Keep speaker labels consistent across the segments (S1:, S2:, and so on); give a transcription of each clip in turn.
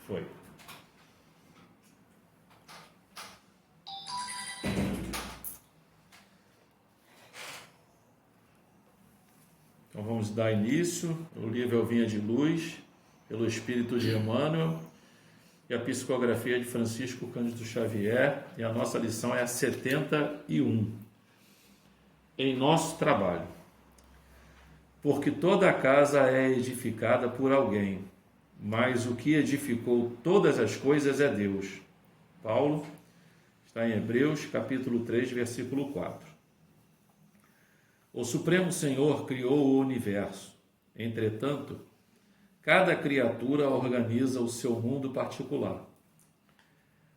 S1: Foi. Então vamos dar início. O livro é o Vinha de Luz, pelo Espírito de Emmanuel, e a psicografia de Francisco Cândido Xavier, e a nossa lição é a 71. Em nosso trabalho. Porque toda a casa é edificada por alguém, mas o que edificou todas as coisas é Deus. Paulo está em Hebreus, capítulo 3, versículo 4. O Supremo Senhor criou o universo. Entretanto, cada criatura organiza o seu mundo particular.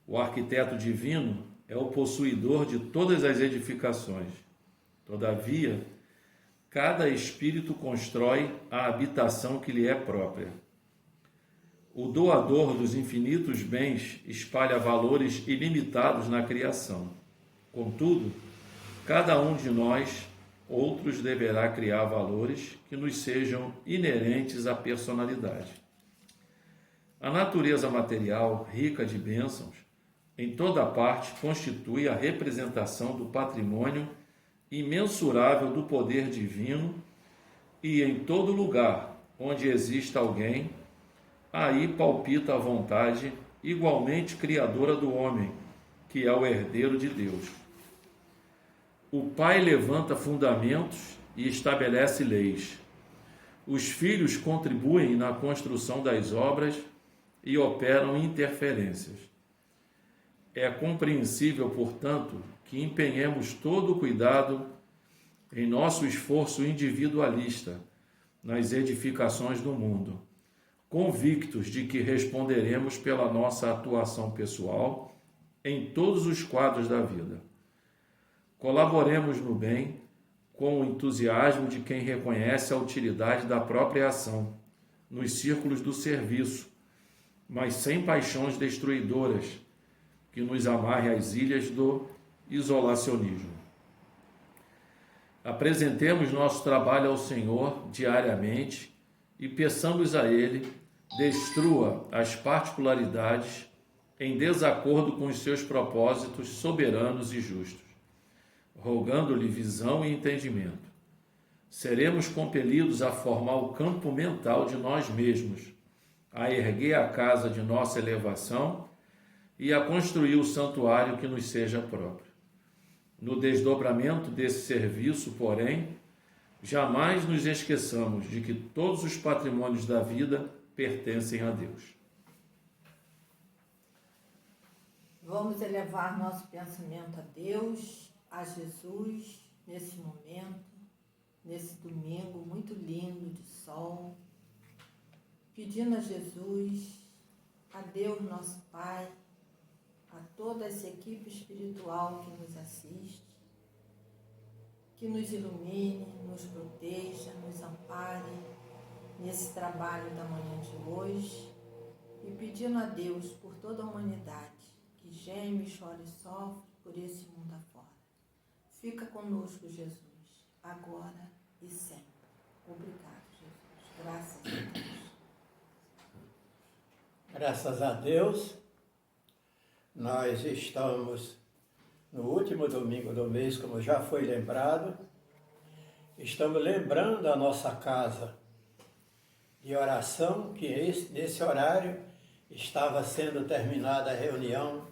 S1: O arquiteto divino é o possuidor de todas as edificações. Todavia, cada espírito constrói a habitação que lhe é própria. O doador dos infinitos bens espalha valores ilimitados na criação. Contudo, cada um de nós, outros, deverá criar valores que nos sejam inerentes à personalidade. A natureza material, rica de bênçãos, em toda parte constitui a representação do patrimônio imensurável do poder divino, e em todo lugar onde exista alguém, aí palpita a vontade igualmente criadora do homem, que é o herdeiro de Deus. O pai levanta fundamentos e estabelece leis. Os filhos contribuem na construção das obras e operam interferências. É compreensível, portanto, que empenhemos todo o cuidado em nosso esforço individualista nas edificações do mundo, convictos de que responderemos pela nossa atuação pessoal em todos os quadros da vida. Colaboremos no bem com o entusiasmo de quem reconhece a utilidade da própria ação, nos círculos do serviço, mas sem paixões destruidoras que nos amarre às ilhas do isolacionismo. Apresentemos nosso trabalho ao Senhor diariamente e peçamos a Ele destrua as particularidades em desacordo com os seus propósitos soberanos e justos, rogando-lhe visão e entendimento. Seremos compelidos a formar o campo mental de nós mesmos, a erguer a casa de nossa elevação e a construir o santuário que nos seja próprio. No desdobramento desse serviço, porém, jamais nos esqueçamos de que todos os patrimônios da vida pertencem a Deus.
S2: Vamos elevar nosso pensamento a Deus, a Jesus, nesse momento, nesse domingo muito lindo de sol, pedindo a Jesus, a Deus nosso Pai, a toda essa equipe espiritual que nos assiste, que nos ilumine, nos proteja, nos ampare nesse trabalho da manhã de hoje, e pedindo a Deus por toda a humanidade que geme, chora e sofre por esse mundo afora. Fica conosco, Jesus, agora e sempre. Obrigado, Jesus. Graças a Deus.
S3: Graças a Deus, nós estamos no último domingo do mês, como já foi lembrado. Estamos lembrando a nossa casa de oração, que nesse horário estava sendo terminada a reunião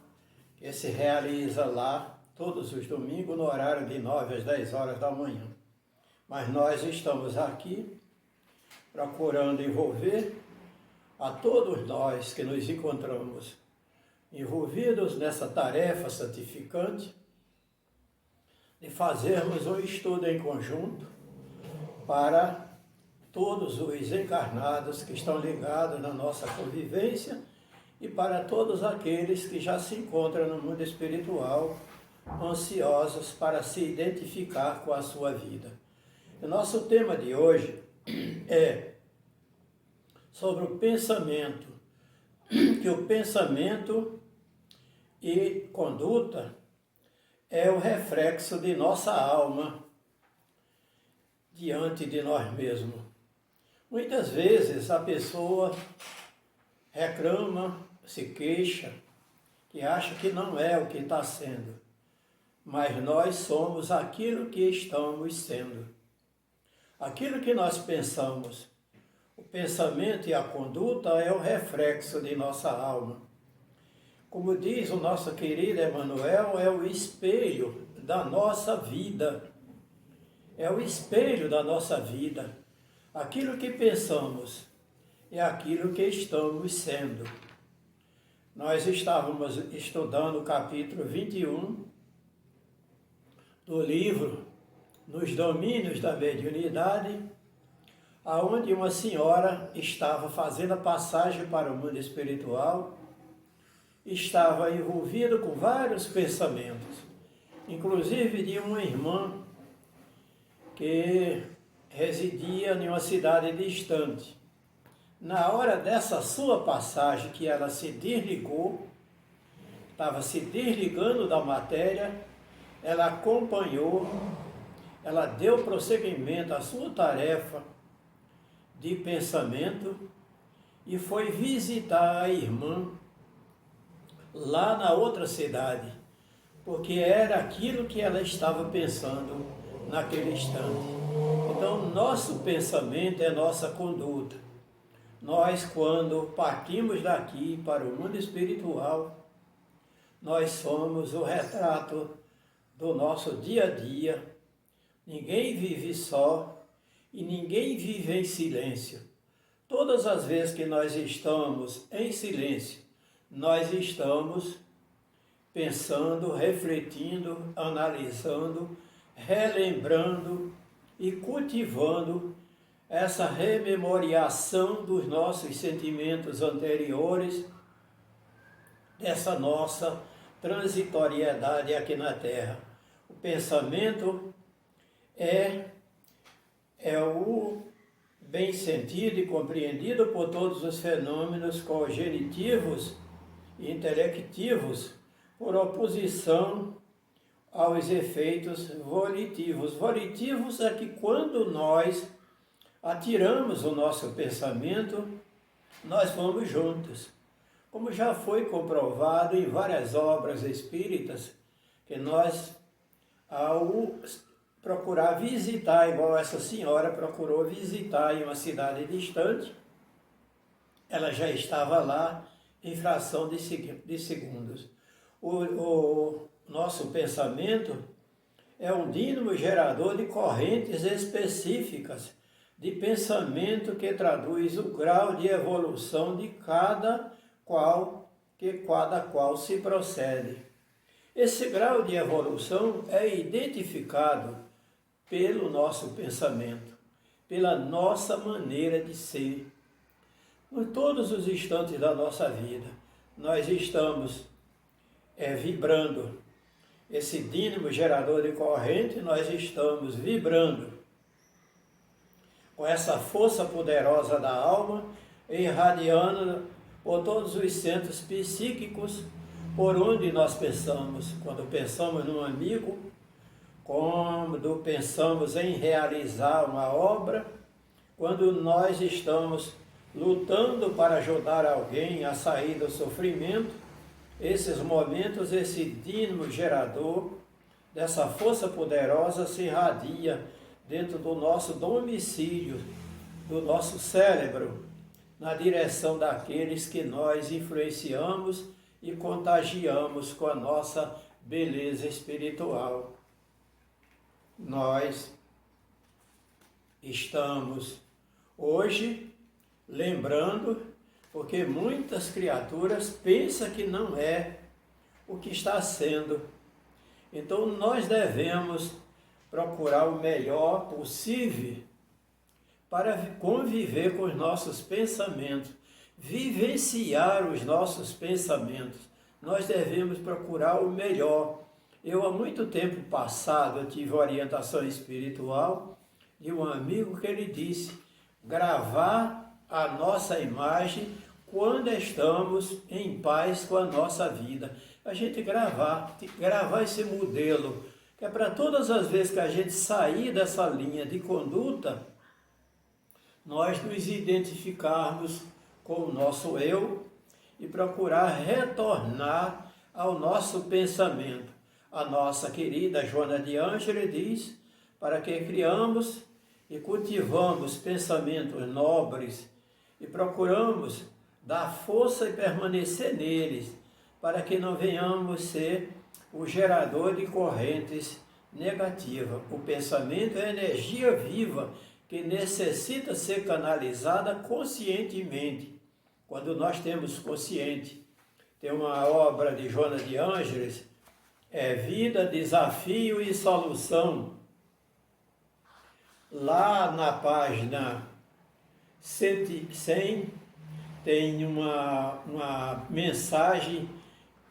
S3: que se realiza lá todos os domingos no horário de 9 às 10 horas da manhã. Mas nós estamos aqui procurando envolver a todos nós que nos encontramos envolvidos nessa tarefa santificante de fazermos um estudo em conjunto para todos os encarnados que estão ligados na nossa convivência e para todos aqueles que já se encontram no mundo espiritual, ansiosos para se identificar com a sua vida. O nosso tema de hoje é sobre o pensamento, que o pensamento e conduta é o reflexo de nossa alma diante de nós mesmos. Muitas vezes a pessoa reclama, se queixa, que acha que não é o que está sendo. Mas nós somos aquilo que estamos sendo. Aquilo que nós pensamos. O pensamento e a conduta é o reflexo de nossa alma. Como diz o nosso querido Emmanuel, é o espelho da nossa vida. É o espelho da nossa vida. Aquilo que pensamos é aquilo que estamos sendo. Nós estávamos estudando o capítulo 21 do livro Nos Domínios da Mediunidade, aonde uma senhora estava fazendo a passagem para o mundo espiritual, estava envolvida com vários pensamentos, inclusive de uma irmã que residia em uma cidade distante. Na hora dessa sua passagem, que ela se desligou, estava se desligando da matéria, ela acompanhou, ela deu prosseguimento à sua tarefa de pensamento e foi visitar a irmã lá na outra cidade, porque era aquilo que ela estava pensando naquele instante. Então, nosso pensamento é nossa conduta. Nós, quando partimos daqui para o mundo espiritual, nós somos o retrato do nosso dia a dia. Ninguém vive só e ninguém vive em silêncio. Todas as vezes que nós estamos em silêncio, nós estamos pensando, refletindo, analisando, relembrando e cultivando essa rememoriação dos nossos sentimentos anteriores, dessa nossa transitoriedade aqui na Terra. O pensamento é o bem sentido e compreendido por todos os fenômenos cognitivos e intelectivos, por oposição aos efeitos volitivos. Volitivos é que quando nós atiramos o nosso pensamento, nós vamos juntos. Como já foi comprovado em várias obras espíritas, que nós, ao procurar visitar, igual essa senhora procurou visitar em uma cidade distante, ela já estava lá em fração de segundos. O nosso pensamento é um dínamo gerador de correntes específicas de pensamento que traduz o grau de evolução de cada qual se procede. Esse grau de evolução é identificado pelo nosso pensamento, pela nossa maneira de ser. Em todos os instantes da nossa vida, nós estamos vibrando. Esse dínamo gerador de corrente, nós estamos vibrando com essa força poderosa da alma, irradiando por todos os centros psíquicos por onde nós pensamos. Quando pensamos num amigo, quando pensamos em realizar uma obra, quando nós estamos lutando para ajudar alguém a sair do sofrimento, esses momentos, esse dínamo gerador dessa força poderosa se irradia dentro do nosso domicílio, do nosso cérebro, na direção daqueles que nós influenciamos e contagiamos com a nossa beleza espiritual. Nós estamos hoje lembrando, porque muitas criaturas pensam que não é o que está sendo. Então nós devemos procurar o melhor possível para conviver com os nossos pensamentos, vivenciar os nossos pensamentos. Nós devemos procurar o melhor. Eu, há muito tempo passado, eu tive orientação espiritual de um amigo que ele disse: gravar a nossa imagem quando estamos em paz com a nossa vida. A gente gravar esse modelo, que é para todas as vezes que a gente sair dessa linha de conduta, nós nos identificarmos com o nosso eu e procurar retornar ao nosso pensamento. A nossa querida Joana de Ângeles diz, para que criamos e cultivamos pensamentos nobres e procuramos dar força e permanecer neles, para que não venhamos ser o gerador de correntes negativas. O pensamento é energia viva que necessita ser canalizada conscientemente. Quando nós temos consciente, tem uma obra de Joana de Ângeles, Vida, Desafio e Solução. Lá na página 100 tem uma mensagem,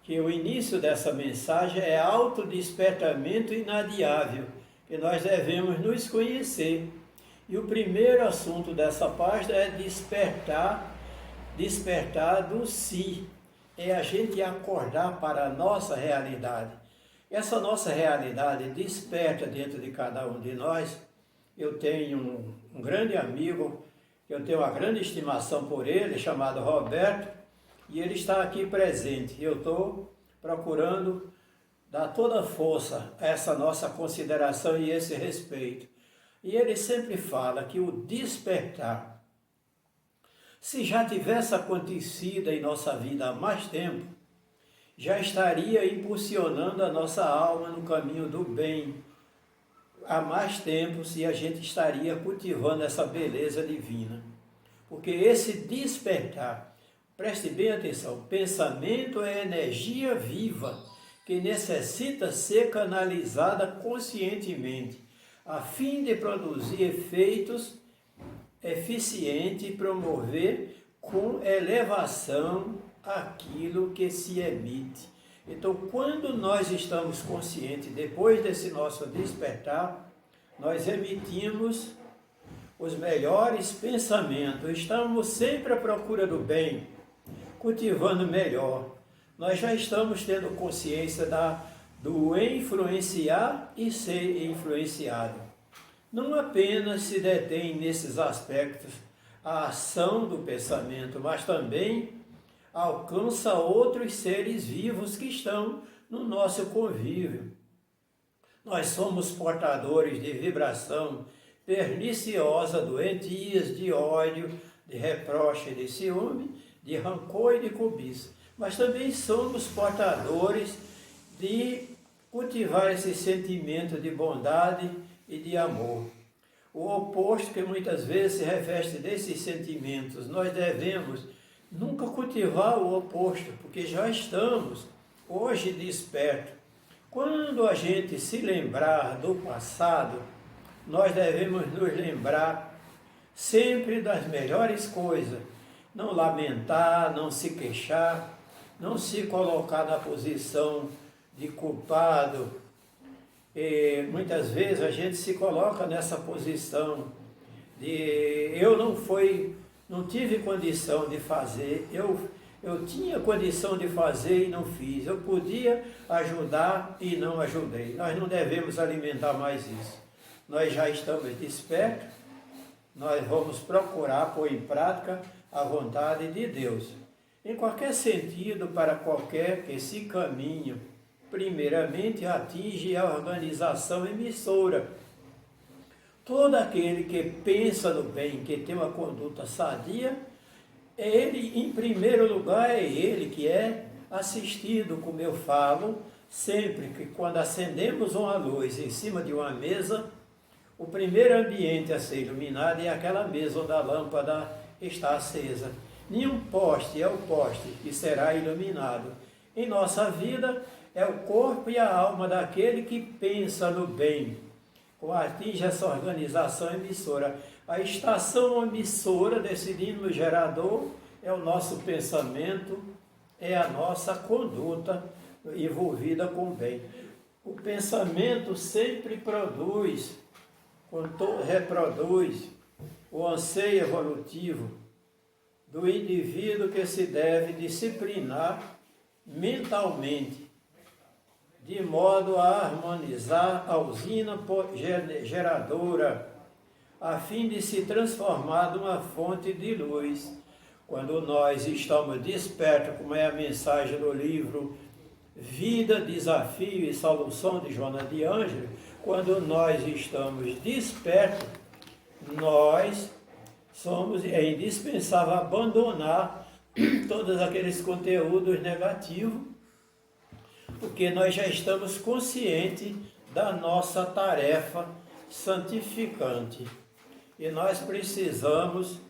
S3: que o início dessa mensagem é autodespertamento inadiável, que nós devemos nos conhecer. E o primeiro assunto dessa página é despertar do si, é a gente acordar para a nossa realidade. Essa nossa realidade desperta dentro de cada um de nós. Eu tenho um grande amigo, eu tenho uma grande estimação por ele, chamado Roberto, e ele está aqui presente. Eu estou procurando dar toda a força a essa nossa consideração e esse respeito. E ele sempre fala que o despertar, se já tivesse acontecido em nossa vida há mais tempo, já estaria impulsionando a nossa alma no caminho do bem. Há mais tempo, se a gente estaria cultivando essa beleza divina. Porque esse despertar, preste bem atenção, pensamento é energia viva que necessita ser canalizada conscientemente, a fim de produzir efeitos eficientes e promover com elevação aquilo que se emite. Então, quando nós estamos conscientes, depois desse nosso despertar, nós emitimos os melhores pensamentos, estamos sempre à procura do bem, cultivando melhor. Nós já estamos tendo consciência do influenciar e ser influenciado. Não apenas se detém nesses aspectos a ação do pensamento, mas também alcança outros seres vivos que estão no nosso convívio. Nós somos portadores de vibração perniciosa, doentias de ódio, de reproche, de ciúme, de rancor e de cobiça. Mas também somos portadores de cultivar esse sentimento de bondade e de amor. O oposto que muitas vezes se reveste desses sentimentos, nós devemos nunca cultivar o oposto, porque já estamos hoje despertos. Quando a gente se lembrar do passado, nós devemos nos lembrar sempre das melhores coisas. Não lamentar, não se queixar, não se colocar na posição de culpado. E muitas vezes a gente se coloca nessa posição de não tive condição de fazer, eu tinha condição de fazer e não fiz, eu podia ajudar e não ajudei. Nós não devemos alimentar mais isso. Nós já estamos despertos, nós vamos procurar pôr em prática a vontade de Deus. Em qualquer sentido, para qualquer que esse caminho, primeiramente, atinge a organização emissora. Todo aquele que pensa no bem, que tem uma conduta sadia, ele, em primeiro lugar, é ele que é assistido, como eu falo, sempre que quando acendemos uma luz em cima de uma mesa, o primeiro ambiente a ser iluminado é aquela mesa onde a lâmpada está acesa. Nenhum poste é o poste que será iluminado. Em nossa vida, é o corpo e a alma daquele que pensa no bem. Como atinge essa organização emissora. A estação emissora desse dínamo gerador é o nosso pensamento, é a nossa conduta envolvida com o bem. O pensamento sempre reproduz o anseio evolutivo do indivíduo que se deve disciplinar mentalmente, de modo a harmonizar a usina geradora, a fim de se transformar numa fonte de luz, quando nós estamos despertos, como é a mensagem do livro Vida, Desafio e Solução de Joana de Ângelo, quando nós estamos despertos, é indispensável abandonar todos aqueles conteúdos negativos, porque nós já estamos conscientes da nossa tarefa santificante. E nós precisamos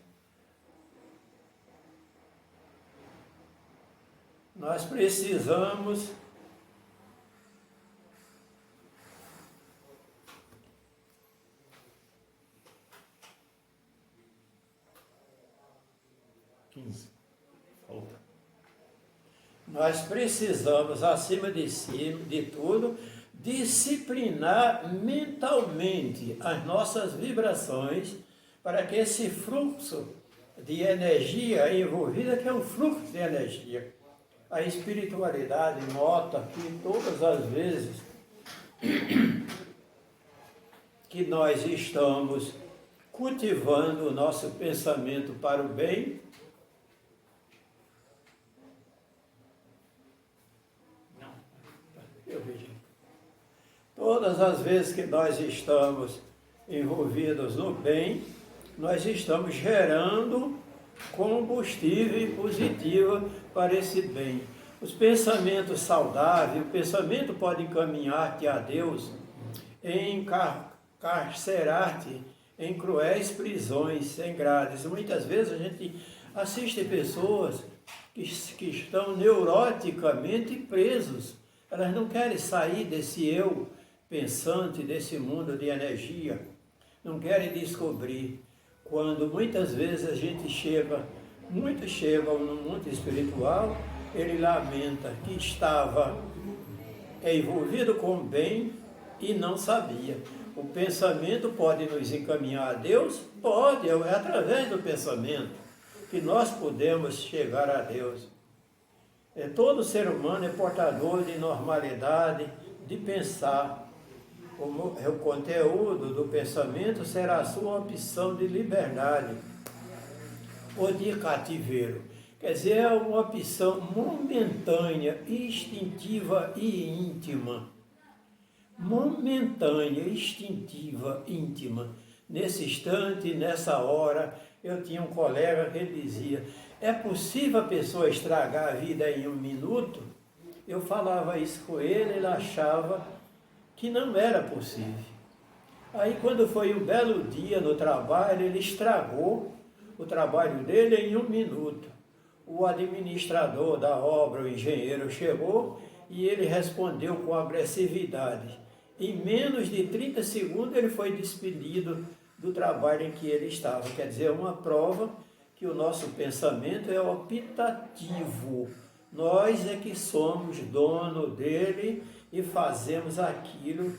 S3: Nós precisamos, acima de tudo, disciplinar mentalmente as nossas vibrações para que esse fluxo de energia envolvida, que é um fluxo de energia, a espiritualidade nota que todas as vezes que nós estamos cultivando o nosso pensamento para o bem, todas as vezes que nós estamos envolvidos no bem, nós estamos gerando combustível positivo para esse bem. Os pensamentos saudáveis, o pensamento pode encaminhar-te a Deus, encarcerar-te em cruéis prisões sem grades. Muitas vezes a gente assiste pessoas que estão neuroticamente presos. Elas não querem sair desse eu pensante, desse mundo de energia. Não querem descobrir. Quando muitas vezes a gente muitos chegam no mundo espiritual, ele lamenta que estava envolvido com o bem e não sabia. O pensamento pode nos encaminhar a Deus? Pode, é através do pensamento que nós podemos chegar a Deus. Todo ser humano é portador de normalidade, de pensar. O conteúdo do pensamento será a sua opção de liberdade ou de cativeiro. Quer dizer, é uma opção momentânea, instintiva e íntima. Momentânea, instintiva, íntima. Nesse instante, nessa hora, eu tinha um colega que dizia: é possível a pessoa estragar a vida em 1 minuto? Eu falava isso com ele achava que não era possível. Aí, quando foi um belo dia no trabalho, ele estragou o trabalho dele em 1 minuto. O administrador da obra, o engenheiro, chegou e ele respondeu com agressividade. Em menos de 30 segundos, ele foi despedido do trabalho em que ele estava. Quer dizer, uma prova que o nosso pensamento é optativo. Nós é que somos dono dele e fazemos aquilo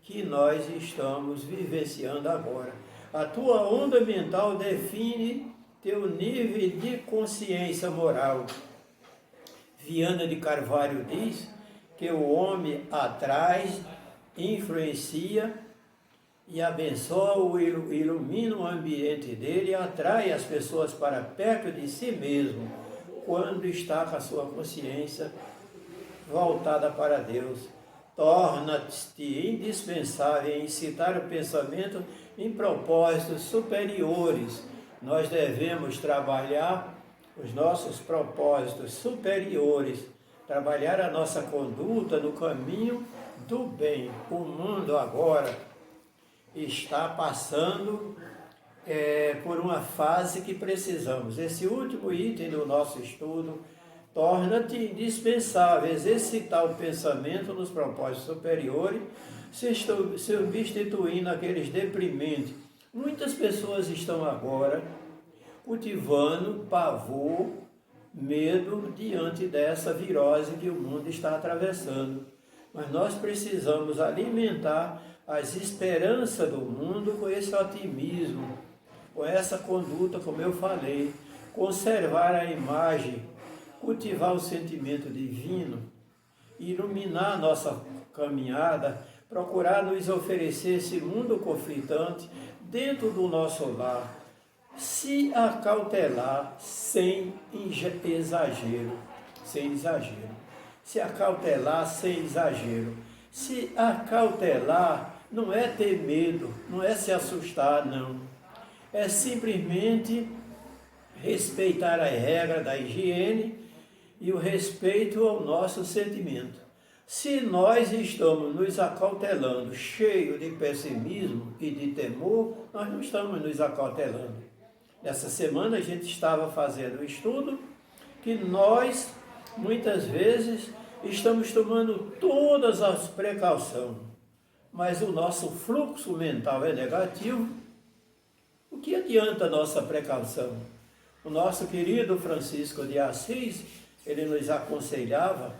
S3: que nós estamos vivenciando agora. A tua onda mental define teu nível de consciência moral. Viana de Carvalho diz que o homem atrai, influencia e abençoa, ilumina o ambiente dele e atrai as pessoas para perto de si mesmo quando está com a sua consciência voltada para Deus. Torna-te indispensável em incitar o pensamento em propósitos superiores. Nós devemos trabalhar os nossos propósitos superiores, trabalhar a nossa conduta no caminho do bem. O mundo agora está passando por uma fase que precisamos. Esse último item do nosso estudo: torna-te indispensável exercitar o pensamento nos propósitos superiores, se substituindo aqueles deprimentes. Muitas pessoas estão agora cultivando pavor, medo diante dessa virose que o mundo está atravessando. Mas nós precisamos alimentar as esperanças do mundo com esse otimismo, com essa conduta, como eu falei, conservar a imagem, cultivar o sentimento divino, iluminar a nossa caminhada, procurar nos oferecer esse mundo conflitante dentro do nosso lar. se acautelar sem exagero, se acautelar sem exagero. Se acautelar não é ter medo, não é se assustar, não. É simplesmente respeitar as regras da higiene e o respeito ao nosso sentimento. Se nós estamos nos acautelando, cheio de pessimismo e de temor, nós não estamos nos acautelando. Essa semana a gente estava fazendo um estudo que nós, muitas vezes, estamos tomando todas as precauções, mas o nosso fluxo mental é negativo. O que adianta a nossa precaução? O nosso querido Francisco de Assis, ele nos aconselhava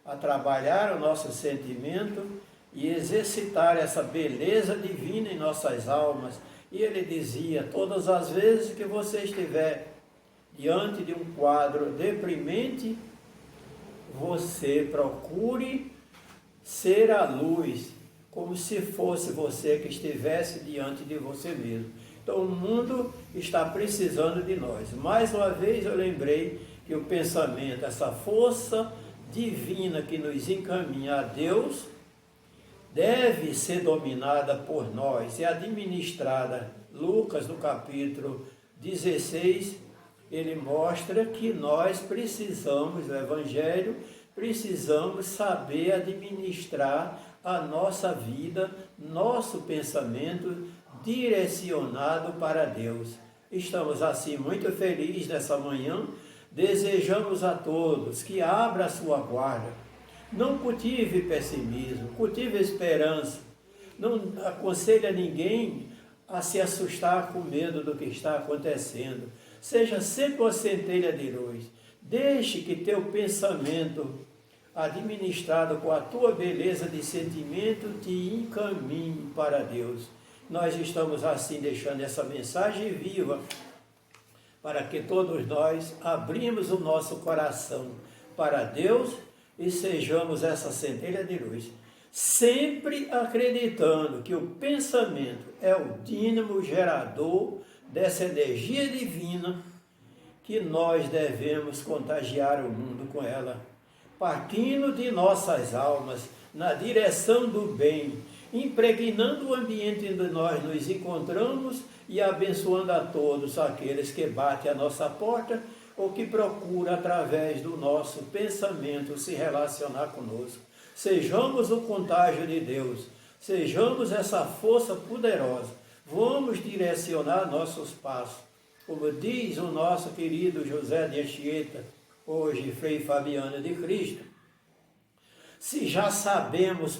S3: a trabalhar o nosso sentimento e exercitar essa beleza divina em nossas almas. E ele dizia, todas as vezes que você estiver diante de um quadro deprimente, você procure ser a luz, como se fosse você que estivesse diante de você mesmo. Então o mundo está precisando de nós. Mais uma vez eu lembrei que o pensamento, essa força divina que nos encaminha a Deus, deve ser dominada por nós e administrada. Lucas, no capítulo 16, ele mostra que nós precisamos, no Evangelho, precisamos saber administrar a nossa vida, nosso pensamento direcionado para Deus. Estamos assim muito felizes nessa manhã. Desejamos a todos que abra a sua guarda. Não cultive pessimismo, cultive esperança. Não aconselha ninguém a se assustar com medo do que está acontecendo. Seja sempre uma centelha de luz. Deixe que teu pensamento, administrado com a tua beleza de sentimento, te encaminhe para Deus. Nós estamos assim deixando essa mensagem viva para que todos nós abrimos o nosso coração para Deus e sejamos essa centelha de luz, sempre acreditando que o pensamento é o dínamo gerador dessa energia divina que nós devemos contagiar o mundo com ela, partindo de nossas almas na direção do bem, impregnando o ambiente onde nós nos encontramos e abençoando a todos aqueles que batem a nossa porta ou que procuram, através do nosso pensamento, se relacionar conosco. Sejamos o contágio de Deus, sejamos essa força poderosa. Vamos direcionar nossos passos. Como diz o nosso querido José de Anchieta, hoje Frei Fabiano de Cristo, se já sabemos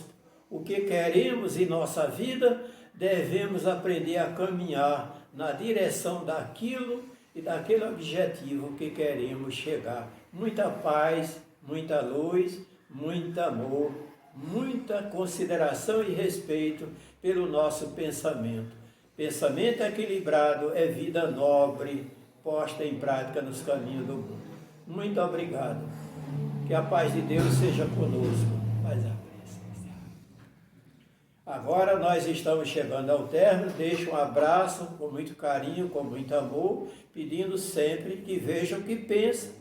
S3: o que queremos em nossa vida, devemos aprender a caminhar na direção daquilo e daquele objetivo que queremos chegar. Muita paz, muita luz, muito amor, muita consideração e respeito pelo nosso pensamento. Pensamento equilibrado é vida nobre, posta em prática nos caminhos do mundo. Muito obrigado. Que a paz de Deus seja conosco. Agora nós estamos chegando ao término. Deixo um abraço com muito carinho, com muito amor, pedindo sempre que veja o que pensa,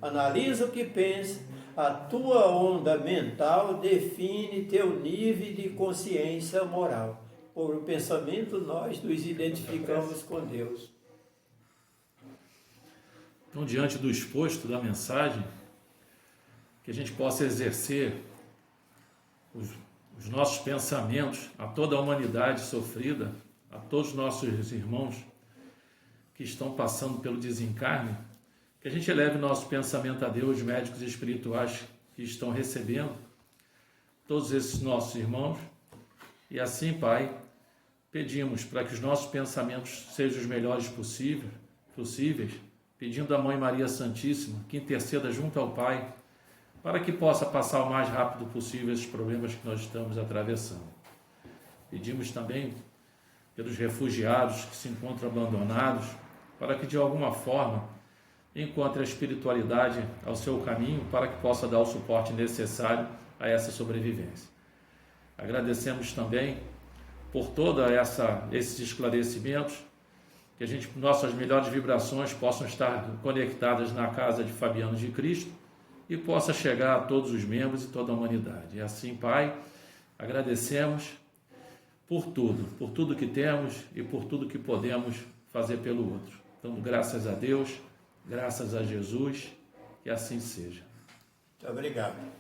S3: analisa o que pensa. A tua onda mental define teu nível de consciência moral. Por o pensamento nós nos identificamos com Deus.
S1: Então, diante do exposto da mensagem, que a gente possa exercer os nossos pensamentos a toda a humanidade sofrida, a todos os nossos irmãos que estão passando pelo desencarne, que a gente eleve nosso pensamento a Deus, médicos espirituais que estão recebendo todos esses nossos irmãos, e assim, Pai, pedimos para que os nossos pensamentos sejam os melhores possíveis, pedindo à Mãe Maria Santíssima que interceda junto ao Pai, para que possa passar o mais rápido possível esses problemas que nós estamos atravessando. Pedimos também pelos refugiados que se encontram abandonados, para que de alguma forma encontre a espiritualidade ao seu caminho, para que possa dar o suporte necessário a essa sobrevivência. Agradecemos também por todos esses esclarecimentos que nossas melhores vibrações possam estar conectadas na casa de Fabiano de Cristo e possa chegar a todos os membros e toda a humanidade. E assim, Pai, agradecemos por tudo que temos e por tudo que podemos fazer pelo outro. Dando graças a Deus, graças a Jesus, que assim seja.
S3: Muito obrigado.